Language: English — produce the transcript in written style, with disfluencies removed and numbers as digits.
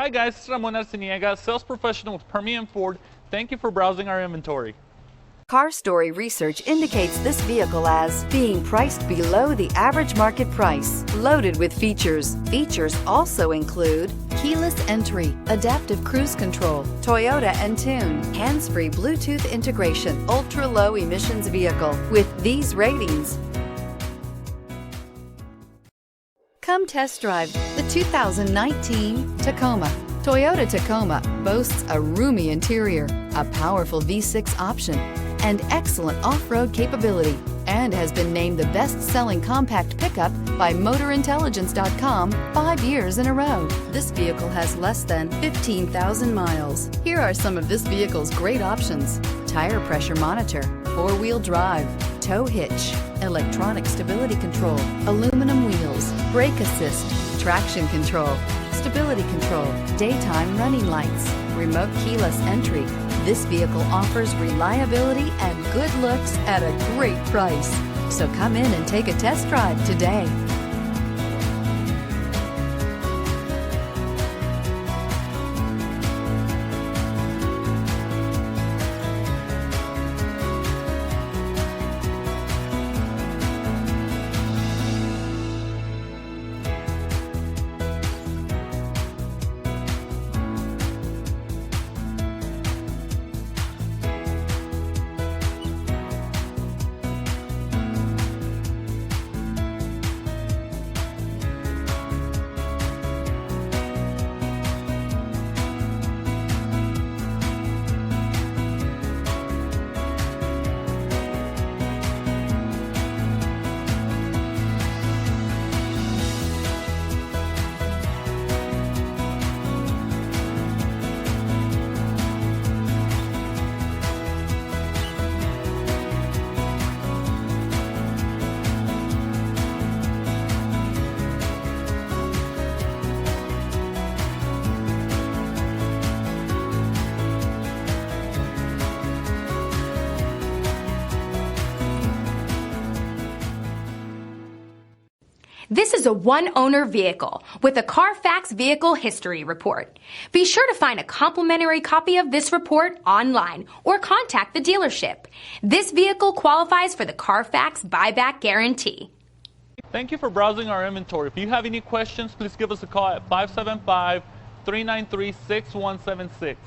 Hi guys, this is Ramon Arciniega, sales professional with Permian Ford. Thank you for browsing our inventory. Car Story research indicates this vehicle as being priced below the average market price, loaded with features. Features also include keyless entry, adaptive cruise control, Toyota Entune, hands-free Bluetooth integration, ultra-low emissions vehicle with these ratings. Come test drive the 2019 Tacoma. Toyota Tacoma boasts a roomy interior, a powerful V6 option, and excellent off-road capability, and has been named the best-selling compact pickup by MotorIntelligence.com 5 years in a row. This vehicle has less than 15,000 miles. Here are some of this vehicle's great options: tire pressure monitor, four-wheel drive, tow hitch, electronic stability control, aluminum wheels, brake assist, traction control, stability control, daytime running lights, remote keyless entry. This vehicle offers reliability and good looks at a great price. So come in and take a test drive today. This is a one-owner vehicle with a CARFAX Vehicle History Report. Be sure to find a complimentary copy of this report online or contact the dealership. This vehicle qualifies for the CARFAX Buyback Guarantee. Thank you for browsing our inventory. If you have any questions, please give us a call at 575-393-6176.